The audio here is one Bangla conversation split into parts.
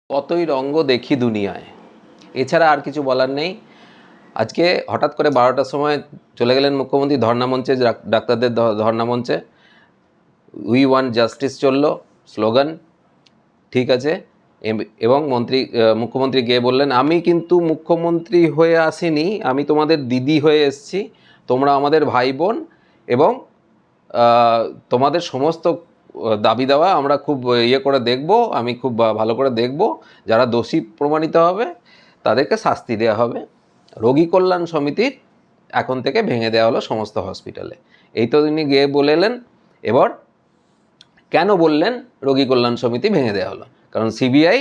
কতই রঙ্গ দেখি দুনিয়ায়, এছাড়া আর কিছু বলার নেই। আজকে হঠাৎ করে 12টার সময় চলে গেলেন মুখ্যমন্ত্রী ধর্নামঞ্চে, ডাক্তারদের ধর্নামঞ্চে। উই ওয়ান্ট জাস্টিস চলল স্লোগান, ঠিক আছে। এবং মুখ্যমন্ত্রী গিয়ে বললেন, আমি কিন্তু মুখ্যমন্ত্রী হয়ে আসিনি, আমি তোমাদের দিদি হয়ে এসেছি, তোমরা আমাদের ভাই বোন, এবং তোমাদের সমস্ত দাবি দেওয়া আমরা খুব করে দেখব, আমি খুব ভালো করে দেখব, যারা দোষী প্রমাণিত হবে তাদেরকে শাস্তি দেওয়া হবে। রোগী কল্যাণ সমিতির এখন থেকে ভেঙে দেওয়া হলো সমস্ত হসপিটালে। এই তো তিনি গিয়ে বলে এলেন। এবার কেন বললেন রোগী কল্যাণ সমিতি ভেঙে দেওয়া হলো? কারণ সিবিআই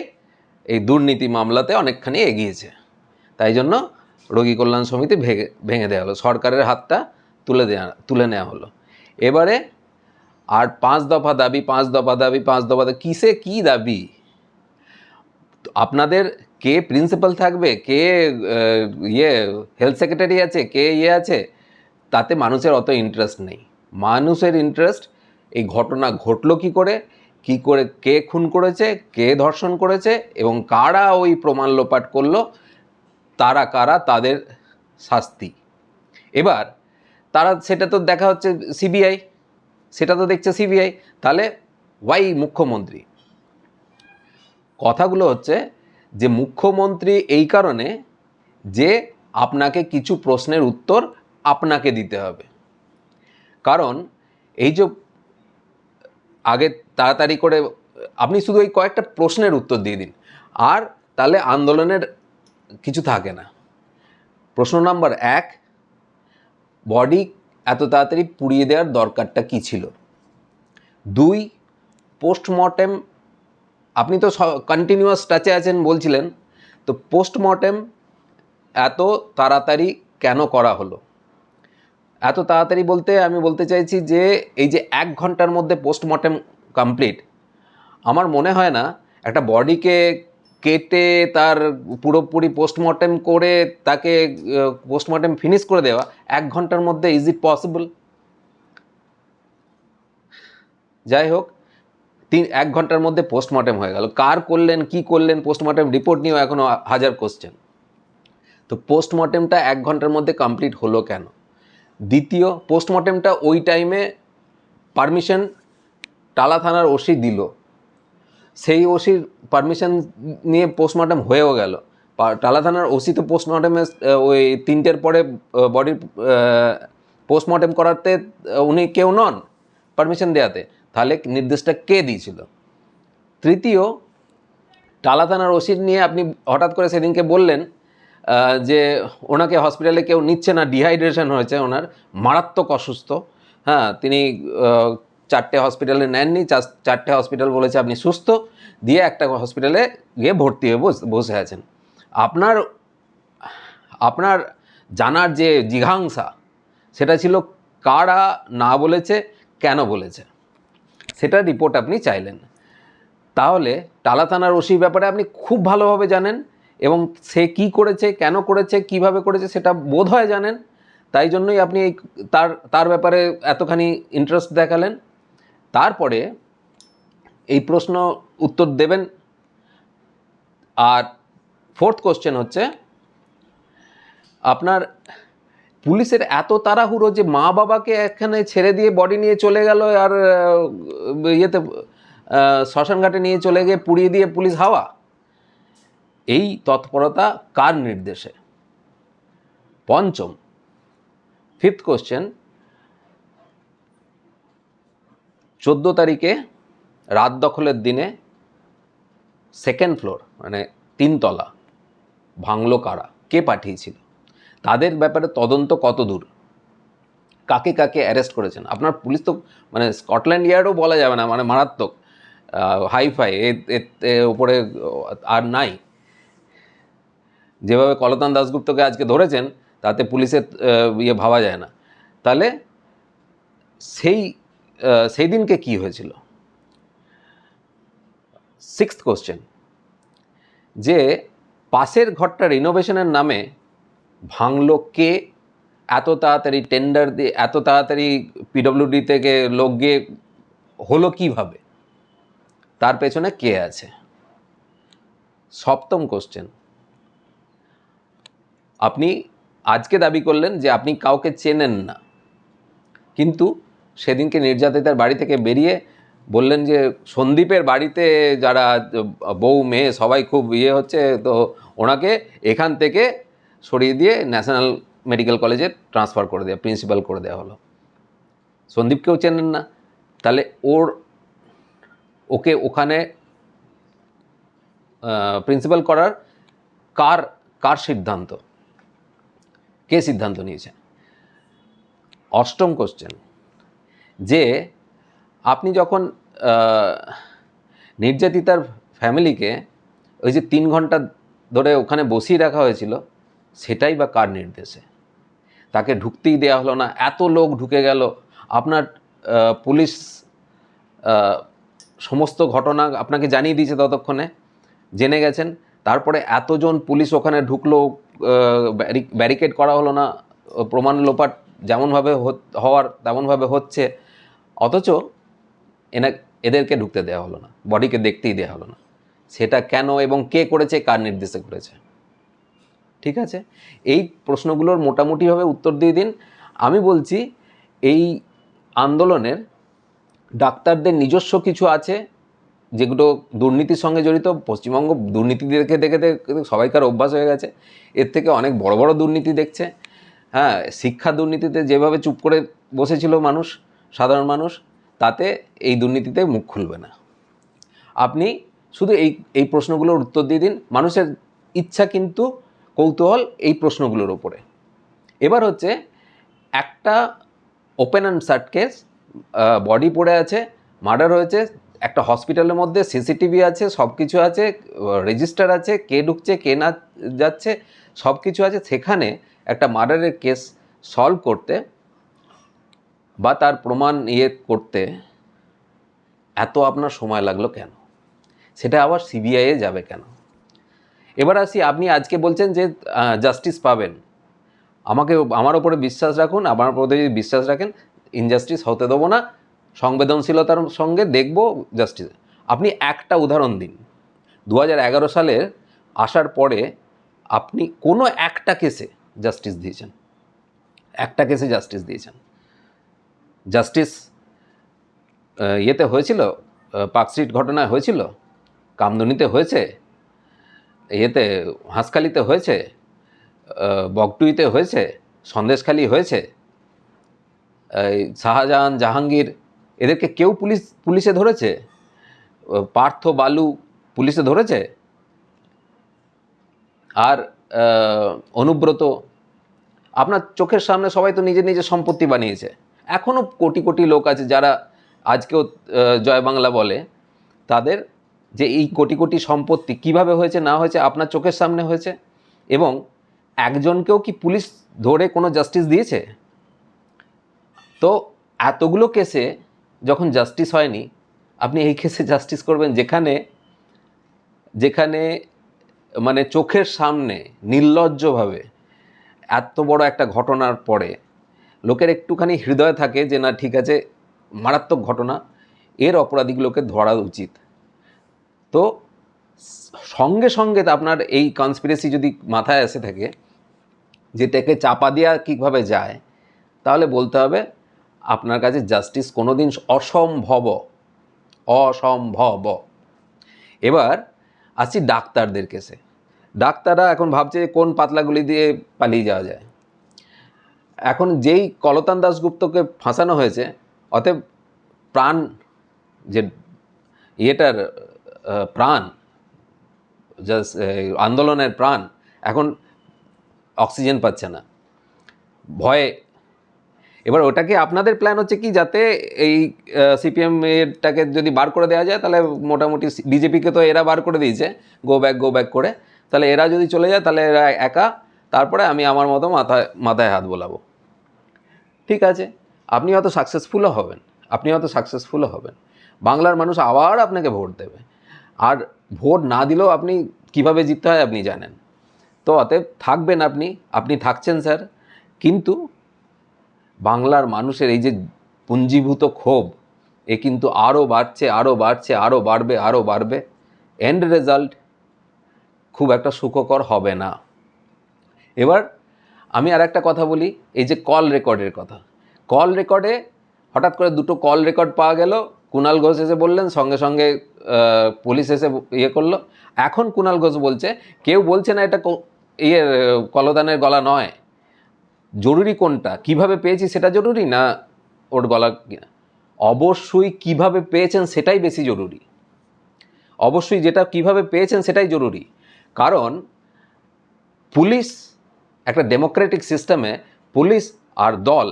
এই দুর্নীতি মামলাতে অনেকখানি এগিয়েছে, তাই জন্য রোগী কল্যাণ সমিতি ভেঙে দেওয়া হলো, সরকারের হাতটা তুলে নেওয়া হলো। এবারে আর 5 দফা দাবি, 5 দফা দাবি, 5 দফা দাবি, কিসে কি দাবি? আপনাদের কে প্রিন্সিপাল থাকবে, কে হেলথ সেক্রেটারি আছে, কে আছে, তাতে মানুষের অত ইন্টারেস্ট নেই। মানুষের ইন্টারেস্ট এই ঘটনা ঘটলো কী করে, কে খুন করেছে, কে ধর্ষণ করেছে, এবং কারা ওই প্রমাণ লোপাট করলো, তারা কারা, তাদের শাস্তি। এবার সেটা তো দেখা হচ্ছে সিবিআই, সেটা তো দেখছে সিবিআই। তাহলে ওয়াই মুখ্যমন্ত্রী? কথাগুলো হচ্ছে যে মুখ্যমন্ত্রী এই কারণে যে আপনাকে কিছু প্রশ্নের উত্তর আপনাকে দিতে হবে। কারণ এই যে আগে তাড়াতাড়ি করে আপনি শুধু এই কয়েকটা প্রশ্নের উত্তর দিয়ে দিন, আর তাহলে আন্দোলনের কিছু থাকে না। প্রশ্ন নাম্বার 1, বডি এত তাড়াতাড়ি পুড়িয়ে দেওয়ার দরকারটা কী ছিল? 2, পোস্টমর্টেম, আপনি তো কন্টিনিউয়াস টাচে আছেন বলছিলেন, তো পোস্টমর্টেম এত তাড়াতাড়ি কেন করা হলো? এত তাড়াতাড়ি বলতে আমি বলতে চাইছি যে এই যে 1 ঘন্টার মধ্যে পোস্টমর্টেম কমপ্লিট, আমার মনে হয় না একটা বডিকে কেটে তার পুরোপুরি পোস্টমর্টেম করে তাকে পোস্টমর্টেম ফিনিশ করে দেওয়া 1 ঘন্টার মধ্যে, ইজ ইট পসিবল? যাই হোক, 1 ঘন্টার মধ্যে পোস্টমর্টেম হয়ে গেল। কার করলেন, কি করলেন, পোস্টমর্টেম রিপোর্ট নিয়েও এখনও 1000 কোশ্চেন। তো পোস্টমর্টেমটা 1 ঘন্টার মধ্যে কমপ্লিট হলো কেন? দ্বিতীয়, পোস্টমর্টেমটা ওই টাইমে পারমিশন টালা থানার ওসি দিল, সেই ওসির পারমিশন নিয়ে পোস্টমর্টেম হয়েও গেল। টালা থানার ওসি তো পোস্টমর্টেমে ওই 3টের পরে বডির পোস্টমর্টেম করাতে উনি কেউ নন পারমিশন দেওয়াতে, তাহলে নির্দেশটা কে দিয়েছিল? তৃতীয়, টালা থানার ওসির নিয়ে আপনি হঠাৎ করে সেদিনকে বললেন যে ওনাকে হসপিটালে কেউ নিচ্ছে না, ডিহাইড্রেশন হয়েছে, ওনার মারাত্মক অসুস্থ। হ্যাঁ, তিনি 4টে হসপিটালে নেননি, 4টে হসপিটাল বলেছে আপনি সুস্থ, দিয়ে একটা হসপিটালে গিয়ে ভর্তি হয়ে বসে আছেন। আপনার জানার যে জিঘাংসা, সেটা ছিল কারা না বলেছে, কেন বলেছে, সেটা রিপোর্ট আপনি চাইলেন। তাহলে টালা থানার ওসির ব্যাপারে আপনি খুব ভালোভাবে জানেন, এবং সে কি করেছে, কেন করেছে, কিভাবে করেছে সেটা বোধ হয় জানেন, তাই জন্যই আপনি তার ব্যাপারে এতখানি ইন্টারেস্ট দেখালেন। তারপরে এই প্রশ্ন উত্তর দেবেন। আর 4th কোশ্চেন হচ্ছে, আপনার পুলিশের এত তাড়াহুড়ো যে মা বাবাকে এখানে ছেড়ে দিয়ে বডি নিয়ে চলে গেল, আর শ্মশানঘাটে নিয়ে চলে গিয়ে পুড়িয়ে দিয়ে পুলিশ হাওয়া। এই তৎপরতা কার নির্দেশে? 5ম, 5th কোশ্চেন, 14 তারিখে রাত দখলের দিনে 2nd ফ্লোর মানে 3 তলা ভাঙলো কারা, কে পাঠিয়েছিল, তাদের ব্যাপারে তদন্ত কত দূর, কাকে কাকে অ্যারেস্ট করেছেন? আপনার পুলিশ তো মানে স্কটল্যান্ড ইয়ার্ডও বলা যাবে না, মানে মারাত্মক হাইফাই, উপরে আর নাই। যেভাবে কলতান দাশগুপ্তকে আজকে ধরেছেন, তাতে পুলিশের ভাবা যায় না। তাহলে সেই দিনকে কি হয়েছিল? 6th কোশ্চেন, যে পাশের ঘরটা রিনোভেশনের নামে ভাঙলো কে, এত তাড়াতাড়ি টেন্ডার দিয়ে, এত তাড়াতাড়ি পিডব্লিউডি থেকে লোক গিয়ে হলো কিভাবে, তার পেছনে কে আছে? সপ্তম কোশ্চেন, আপনি আজকে দাবি করলেন যে আপনি কাউকে চেনেন না, কিন্তু সেদিনকে নির্যাতিতার বাড়ি থেকে বেরিয়ে বললেন যে সন্দীপের বাড়িতে যারা বউ মেয়ে সবাই খুব হচ্ছে, তো ওনাকে এখান থেকে সরিয়ে দিয়ে ন্যাশনাল মেডিকেল কলেজে ট্রান্সফার করে দেওয়া, প্রিন্সিপাল করে দেওয়া হলো। সন্দীপকেও চেনেন না, তাহলে ওকে ওখানে প্রিন্সিপাল করার কার সিদ্ধান্ত, কে সিদ্ধান্ত নিয়েছেন? অষ্টম কোশ্চেন, যে আপনি যখন নির্যাতিতার ফ্যামিলিকে ওই যে 3 ঘন্টা ধরে ওখানে বসিয়ে রাখা হয়েছিল, সেটাই বা কার নির্দেশে? তাকে ঢুকতেই দেওয়া হলো না, এত লোক ঢুকে গেল, আপনার পুলিশ সমস্ত ঘটনা আপনাকে জানিয়ে দিয়েছে, ততক্ষণে জেনে গেছেন, তারপরে এতজন পুলিশ ওখানে ঢুকলো, ব্যারিকেড করা হলো না, প্রমাণ লোপাট যেমনভাবে হওয়ার তেমনভাবে হচ্ছে, অথচ এদেরকে ঢুকতে দেওয়া হলো না, বডিকে দেখতেই দেওয়া হলো না। সেটা কেন এবং কে করেছে, কার নির্দেশে করেছে? ঠিক আছে, এই প্রশ্নগুলোর মোটামুটিভাবে উত্তর দিয়ে দিন। আমি বলছি এই আন্দোলনের ডাক্তারদের নিজস্ব কিছু আছে যেগুলো দুর্নীতির সঙ্গে জড়িত। পশ্চিমবঙ্গ দুর্নীতি দেখে দেখে সবাইকার অভ্যাস হয়ে গেছে, এর থেকে অনেক বড় বড় দুর্নীতি দেখছে। হ্যাঁ, শিক্ষা দুর্নীতিতে যেভাবে চুপ করে বসেছিল মানুষ, সাধারণ মানুষ, তাতে এই দুর্নীতিতে মুখ খুলবে না। আপনি শুধু এই প্রশ্নগুলোর উত্তর দিয়ে দিন। মানুষের ইচ্ছা কিন্তু কৌতূহল এই প্রশ্নগুলোর ওপরে। এবার হচ্ছে একটা open and shut case, body পড়ে আছে, মার্ডার হয়েছে, একটা হসপিটালের মধ্যে সিসিটিভি আছে, সব কিছু আছে, রেজিস্টার আছে, কে ঢুকছে কে না যাচ্ছে সব কিছু আছে। সেখানে একটা মার্ডারের কেস সলভ করতে বা তার প্রমাণ করতে এত আপনার সময় লাগলো কেন? সেটা আবার সিবিআইয়ে যাবে কেন? এবার আসি, আপনি আজকে বলছেন যে জাস্টিস পাবেন। আমার ওপরে বিশ্বাস রাখুন, আমার ওপরে যদি বিশ্বাস রাখেন, ইনজাস্টিস হতে দেবো না, সংবেদনশীলতার সঙ্গে দেখব জাস্টিস। আপনি একটা উদাহরণ দিন 2011 সালের আসার পরে আপনি কোনো একটা কেসে জাস্টিস দিয়েছেন? একটা কেসে জাস্টিস দিয়েছেন? জাস্টিস ইয়েতে হয়েছিল, পার্কস্ট্রিট ঘটনায় হয়েছিল, কামদুনিতে হয়েছে, ইয়েতে হাঁসখালিতে হয়েছে, বগটুইতে হয়েছে, সন্দেশখালি হয়েছে, শাহজাহান জাহাঙ্গীর এদেরকে কেউ পুলিশে ধরেছে? পার্থ বালু পুলিশে ধরেছে? আর অনুব্রত, আপনার চোখের সামনে সবাই তো নিজের নিজের সম্পত্তি বানিয়েছে। এখনও কোটি কোটি লোক আছে যারা আজকেও জয় বাংলা বলে, তাদের যে এই কোটি কোটি সম্পত্তি কিভাবে হয়েছে না হয়েছে আপনার চোখের সামনে হয়েছে। এবং একজনকেও কি পুলিশ ধরে কোনো জাস্টিস দিয়েছে? তো এতগুলো কেসে যখন জাস্টিস হয়নি, আপনি এই কেসে জাস্টিস করবেন যেখানে মানে চোখের সামনে নির্লজ্জভাবে এত বড় একটা ঘটনার পরে লোকের একটুখানি হৃদয় থাকে যে না ঠিক আছে, মারাত্মক ঘটনা, এর অপরাধীগুলোকে ধরা উচিত। তো সঙ্গে সঙ্গে আপনার এই কনস্পিরেসি যদি মাথায় এসে থাকে যেটাকে চাপা দেওয়া কীভাবে যায়, তাহলে বলতে হবে আপনার কাছে জাস্টিস কোনো দিন অসম্ভব। এবার আসছি ডাক্তারদের কেসে। ডাক্তাররা এখন ভাবছে কোন পাতলাগুলি দিয়ে পালিয়ে যাওয়া যায়। এখন যেই কলতান দাশগুপ্তকে ফাঁসানো হয়েছে, অতএব প্রাণ যে প্রাণ জাস্ট আন্দোলনের প্রাণ এখন অক্সিজেন পাচ্ছে না ভয়ে। এবার ওটাকে আপনাদের প্ল্যান হচ্ছে কি, যাতে এই সিপিএম এরটাকে যদি বার করে দেওয়া যায়, তাহলে মোটামুটি বিজেপিকে তো এরা বার করে দিয়েছে গো ব্যাক করে, তাহলে এরা যদি চলে যায় তাহলে এরা একা, তারপরে আমি আমার মতো মাথায় হাত বোলাবো। ঠিক আছে, আপনি হয়তো সাকসেসফুলও হবেন, বাংলার মানুষ আবার আপনাকে ভোট দেবে। আর ভোট না দিলেও আপনি কিভাবে জিততে হয় আপনি জানেন। তো অতএব থাকবেন, আপনি থাকছেন স্যার, কিন্তু বাংলার মানুষের এই যে পুঞ্জীভূত ক্ষোভ, এ কিন্তু আরও বাড়ছে, আরও বাড়বে। এন্ড রেজাল্ট খুব একটা সুখকর হবে না। এবার আমি আর একটা কথা বলি, এই যে কল রেকর্ডের কথা। কল রেকর্ডে হঠাৎ করে দুটো কল রেকর্ড পাওয়া গেল, কুণাল ঘোষ এসে বললেন, সঙ্গে সঙ্গে পুলিশ এসে ইয়ে করলো। এখন কুণাল ঘোষ বলছে, কেউ বলছে না এটা কলদানের গলা নয়। জরুরি কোনটা, কিভাবে পেয়েছি সেটা জরুরি না ওর গলা? অবশ্যই কিভাবে পেয়েছেন সেটাই বেশি জরুরি। অবশ্যই যেটা কিভাবে পেয়েছেন সেটাই জরুরি। কারণ পুলিশ একটা ডেমোক্রেটিক সিস্টেমে পুলিশ আর দল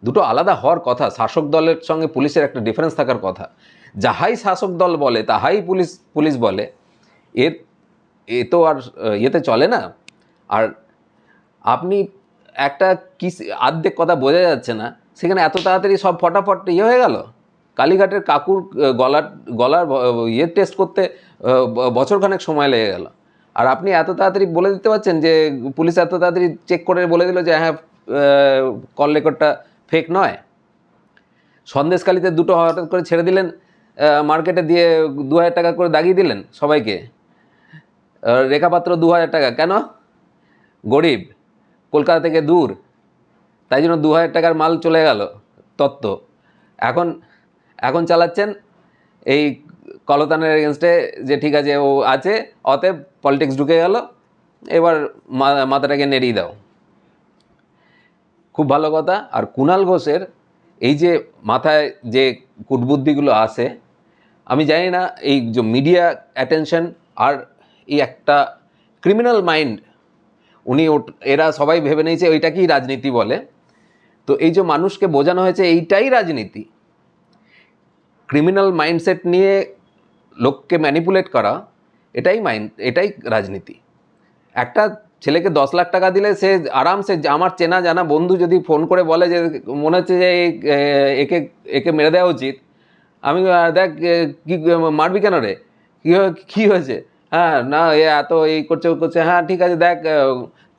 দুটো আলাদা হওয়ার কথা। শাসক দলের সঙ্গে পুলিশের একটা ডিফারেন্স থাকার কথা। যাহাই শাসক দল বলে তাহাই পুলিশ বলে, এ তো আর ইয়েতে চলে না। আর আপনি একটা কি আর্ধেক কথা বোঝা যাচ্ছে না, সেখানে এত তাড়াতাড়ি সব ফটাফট ইয়ে হয়ে গেল। কালীঘাটের কাকুর গলার ইয়ে টেস্ট করতে বছরখানেক সময় লেগে গেল, আর আপনি এত তাড়াতাড়ি বলে দিতে পারছেন যে পুলিশ এত তাড়াতাড়ি চেক করে বলে দিল যে হ্যাঁ কল রেকর্ডটা ফেক নয়। সন্দেশখালিতে দুটো হঠাৎ করে ছেড়ে দিলেন, মার্কেটে দিয়ে 2000 টাকা করে দাগিয়ে দিলেন সবাইকে। রেখাপাত্র 2000 টাকা, কেন? গরিব, কলকাতা থেকে দূর, তাই জন্য 2000 টাকার মাল চলে গেল তত্ত্ব। এখন চালাচ্ছেন এই কলতানের এগেনস্টে যে ঠিক আছে ও আছে, অতএব পলিটিক্স ঢুকে গেল, এবার মাথাটাকে নেড়িয়ে দাও। খুব ভালো কথা। আর কুণাল ঘোষের এই যে মাথায় যে কুটবুদ্ধিগুলো আসে, আমি জানি না এই যে মিডিয়া অ্যাটেনশন আর এই একটা ক্রিমিনাল মাইন্ড, এরা সবাই ভেবে নিয়েছে ওইটাকেই রাজনীতি বলে। তো এই যে মানুষকে বোঝানো হয়েছে এইটাই রাজনীতি, ক্রিমিনাল মাইন্ডসেট নিয়ে লোককে ম্যানিপুলেট করা, এটাই রাজনীতি। একটা ছেলেকে 10 লাখ টাকা দিলে সে আরামসে, আমার চেনা জানা বন্ধু যদি ফোন করে বলে যে মনে হচ্ছে যে একে মেরে দেওয়া উচিত, আমি দেখ কি মারবি কেন রে, কী হয়েছে, হ্যাঁ না এত এই করছে, হ্যাঁ ঠিক আছে দেখ,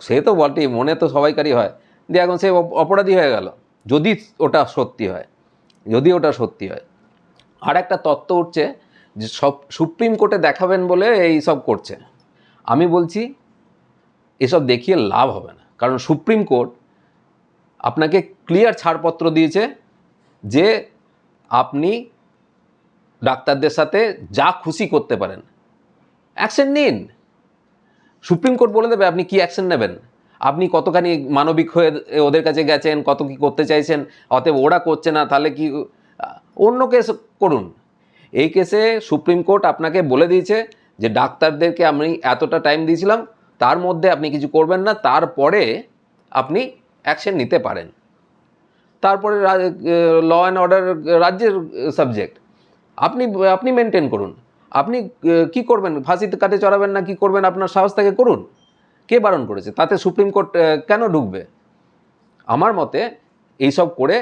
সে তো বটেই, মনে তো সবাইকারই হয়, দিয়ে এখন সে অপরাধী হয়ে গেল যদি ওটা সত্যি হয়। আর একটা তত্ত্ব উঠছে যে সব সুপ্রিম কোর্টে দেখাবেন বলে এই সব করছে। আমি বলছি এসব দেখিয়ে লাভ হবে না, কারণ সুপ্রিম কোর্ট আপনাকে ক্লিয়ার ছাড়পত্র দিয়েছে যে আপনি ডাক্তারদের সাথে যা খুশি করতে পারেন, অ্যাকশন নিন। সুপ্রিম কোর্ট বলে দেবে আপনি কি অ্যাকশন নেবেন, আপনি কতখানি মানবিক হয়ে ওদের কাছে গেছেন, কত কি করতে চাইছেন, অতএব ওরা করছে না, তাহলে কি অন্য কেস করুন। এই কেসে সুপ্রিম কোর্ট আপনাকে বলে দিয়েছে যে ডাক্তারদেরকে আমি এতটা টাইম দিয়েছিলাম, তার মধ্যে আপনি কিছু করবেন না, তারপরে আপনি অ্যাকশন নিতে পারেন। তারপরে ল অ্যান্ড অর্ডার রাজ্যের সাবজেক্ট, আপনি মেনটেন করুন। আপনি কি করবেন, ফাঁসিতে কাটে চড়াবেন না কি করবেন, আপনার সাহস থেকে করুন। কে বারণ করেছে? তাতে সুপ্রিম কোর্ট কেন ঢুকবে? আমার মতে এইসব করে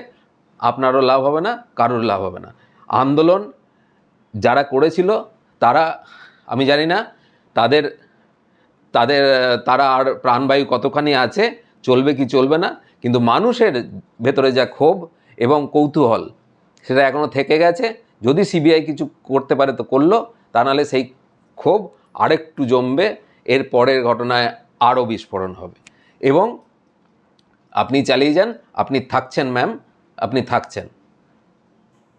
আপনারও লাভ হবে না, কারোর লাভ হবে না। আন্দোলন যারা করেছিল তারা, আমি জানি না তারা আর প্রাণবায়ু কতখানি আছে, চলবে কি চলবে না, কিন্তু মানুষের ভেতরে যা ক্ষোভ এবং কৌতূহল সেটা এখনও থেকে গেছে। যদি সিবিআই কিছু করতে পারে তো করলো, তা নাহলে সেই ক্ষোভ আরেকটু জমবে, এর পরের ঘটনায় আরও বিস্ফোরণ হবে। এবং আপনি চালিয়ে যান, আপনি থাকছেন ম্যাম, আপনি থাকছেন।